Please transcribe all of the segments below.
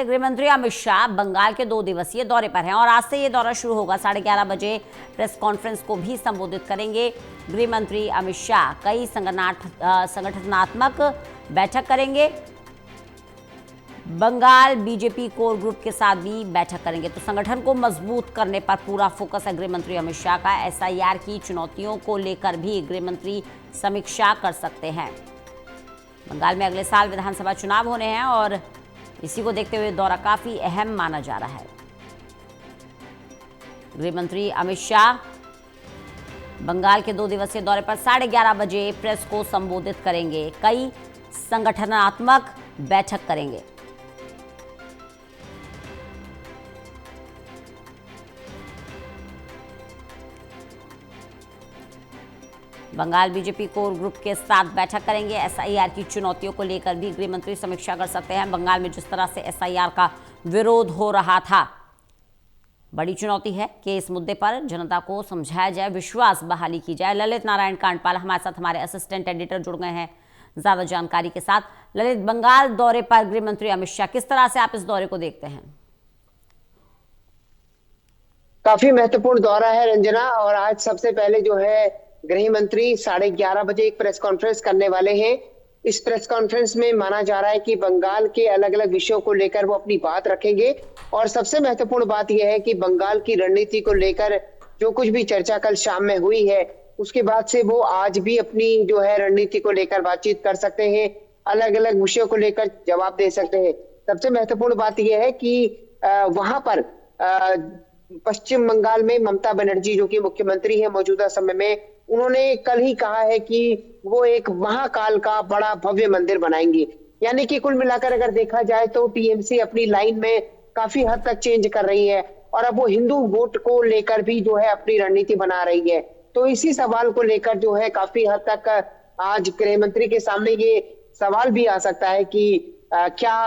गृह मंत्री अमित शाह बंगाल के 2 दिवसीय दौरे पर हैं और आज से ये दौरा शुरू होगा। 11:30 बजे प्रेस कॉन्फ्रेंस को भी संबोधित करेंगे। गृह मंत्री अमित शाह कई संगठनात्मक बैठक करेंगे। बंगाल बीजेपी कोर ग्रुप के साथ भी बैठक करेंगे। तो संगठन को मजबूत करने पर पूरा फोकस है गृह मंत्री अमित शाह का। एसआईआर की चुनौतियों को लेकर भी गृह मंत्री समीक्षा कर सकते हैं। बंगाल में अगले साल विधानसभा चुनाव होने हैं और इसी को देखते हुए दौरा काफी अहम माना जा रहा है। गृह मंत्री अमित शाह बंगाल के 2 दिवसीय दौरे पर 11:30 बजे प्रेस को संबोधित करेंगे। कई संगठनात्मक बैठक करेंगे। बंगाल बीजेपी कोर ग्रुप के साथ बैठक करेंगे। एसआईआर की चुनौतियों को लेकर भी गृह मंत्री समीक्षा कर सकते हैं। बंगाल में जिस तरह से एसआईआर का विरोध हो रहा था, बड़ी चुनौती है कि इस मुद्दे पर जनता को समझाया जाए, विश्वास बहाली की जाए। ललित नारायण कांडपाल हमारे साथ, हमारे असिस्टेंट एडिटर जुड़ गए हैं ज्यादा जानकारी के साथ। ललित, बंगाल दौरे पर गृह मंत्री अमित शाह, किस तरह से आप इस दौरे को देखते हैं? काफी महत्वपूर्ण दौरा है रंजना, और आज सबसे पहले जो है गृह मंत्री 11:30 बजे एक प्रेस कॉन्फ्रेंस करने वाले हैं। इस प्रेस कॉन्फ्रेंस में माना जा रहा है कि बंगाल के अलग अलग विषयों को लेकर वो अपनी बात रखेंगे। और सबसे महत्वपूर्ण बात यह है कि बंगाल की रणनीति को लेकर जो कुछ भी चर्चा कल शाम में हुई है, उसके बाद से वो आज भी अपनी जो है रणनीति को लेकर बातचीत कर सकते हैं, अलग अलग विषयों को लेकर जवाब दे सकते हैं। सबसे महत्वपूर्ण बात यह है कि वहां पर पश्चिम बंगाल में ममता बनर्जी जो कि मुख्यमंत्री है मौजूदा समय में, उन्होंने कल ही कहा है कि वो एक महाकाल का बड़ा भव्य मंदिर बनाएंगे। यानी कि कुल मिलाकर अगर देखा जाए तो टीएमसी अपनी लाइन में काफी हद तक चेंज कर रही है और अब वो हिंदू वोट को लेकर भी जो है अपनी रणनीति बना रही है। तो इसी सवाल को लेकर जो है काफी हद तक आज गृह मंत्री के सामने ये सवाल भी आ सकता है कि क्या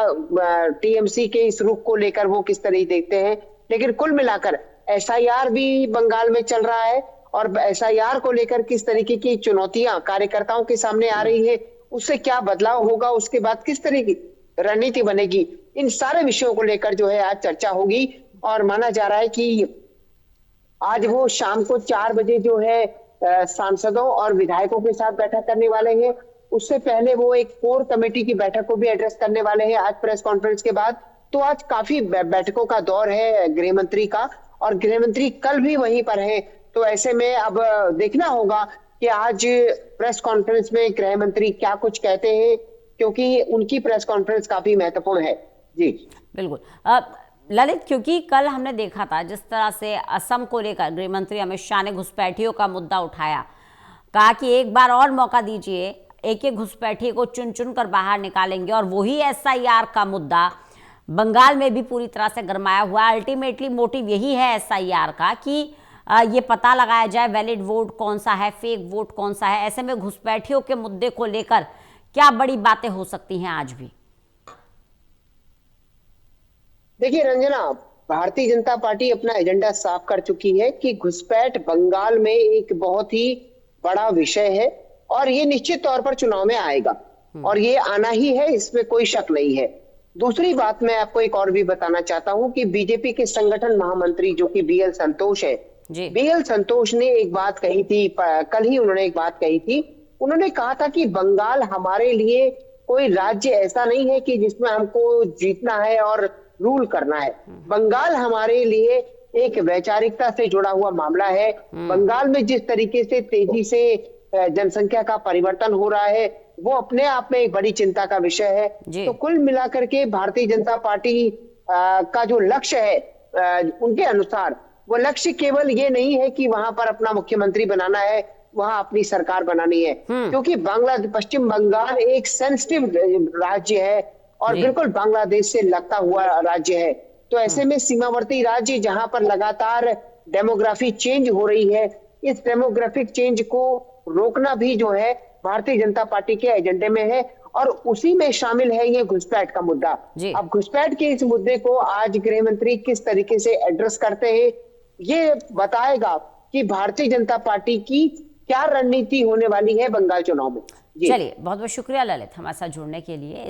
टीएमसी के इस रुख को लेकर वो किस तरह देखते हैं। लेकिन कुल मिलाकर एसआईआर भी बंगाल में चल रहा है और एसआईआर को लेकर किस तरीके की चुनौतियां कार्यकर्ताओं के सामने आ रही है, उससे क्या बदलाव होगा, उसके बाद किस तरह की रणनीति बनेगी, इन सारे विषयों को लेकर जो है आज चर्चा होगी। और माना जा रहा है कि आज वो शाम को 4 बजे जो है सांसदों और विधायकों के साथ बैठक करने वाले हैं। उससे पहले वो एक कोर कमेटी की बैठक को भी एड्रेस करने वाले हैं आज प्रेस कॉन्फ्रेंस के बाद। तो आज काफी बैठकों का दौर है गृह मंत्री का, और गृह मंत्री कल भी वहीं पर है। तो ऐसे में अब देखना होगा कि आज प्रेस कॉन्फ्रेंस में गृह मंत्री क्या कुछ कहते हैं, क्योंकि उनकी प्रेस कॉन्फ्रेंस काफी महत्वपूर्ण है। जी बिल्कुल ललित, क्योंकि कल हमने देखा था जिस तरह से असम को लेकर गृह मंत्री अमित शाह ने घुसपैठियों का मुद्दा उठाया, कहा कि एक बार और मौका दीजिए, एक एक घुसपैठिए को चुन चुन कर बाहर निकालेंगे। और वही एसआईआर का मुद्दा बंगाल में भी पूरी तरह से गरमाया हुआ है। अल्टीमेटली मोटिव यही है एसआईआर का कि ये पता लगाया जाए वैलिड वोट कौन सा है, फेक वोट कौन सा है। ऐसे में घुसपैठियों के मुद्दे को लेकर क्या बड़ी बातें हो सकती हैं आज भी? देखिए रंजना, भारतीय जनता पार्टी अपना एजेंडा साफ कर चुकी है कि घुसपैठ बंगाल में एक बहुत ही बड़ा विषय है और ये निश्चित तौर पर चुनाव में आएगा और ये आना ही है, इसमें कोई शक नहीं है। दूसरी बात मैं आपको एक और भी बताना चाहता हूं कि बीजेपी के संगठन महामंत्री जो कि बीएल संतोष है, बीएल संतोष ने एक बात कही थी, कल ही उन्होंने एक बात कही थी। उन्होंने कहा था कि बंगाल हमारे लिए कोई राज्य ऐसा नहीं है कि जिसमें हमको जीतना है और रूल करना है। बंगाल हमारे लिए एक वैचारिकता से जुड़ा हुआ मामला है। बंगाल में जिस तरीके से तेजी से जनसंख्या का परिवर्तन हो रहा है, वो अपने आप में एक बड़ी चिंता का विषय है। तो कुल मिलाकर के भारतीय जनता पार्टी का जो लक्ष्य है, उनके अनुसार वो लक्ष्य केवल ये नहीं है कि वहां पर अपना मुख्यमंत्री बनाना है, वहां अपनी सरकार बनानी है, क्योंकि पश्चिम बंगाल एक सेंसिटिव राज्य है और बिल्कुल बांग्लादेश से लगता हुआ राज्य है। तो ऐसे में सीमावर्ती राज्य जहां पर लगातार डेमोग्राफी चेंज हो रही है, इस डेमोग्राफिक चेंज को रोकना भी जो है भारतीय जनता पार्टी के एजेंडे में है और उसी में शामिल है ये घुसपैठ का मुद्दा। अब घुसपैठ के इस मुद्दे को आज गृह मंत्री किस तरीके से एड्रेस करते हैं, ये बताएगा कि भारतीय जनता पार्टी की क्या रणनीति होने वाली है बंगाल चुनाव में। चलिए, बहुत बहुत शुक्रिया ललित हमारे साथ जुड़ने के लिए।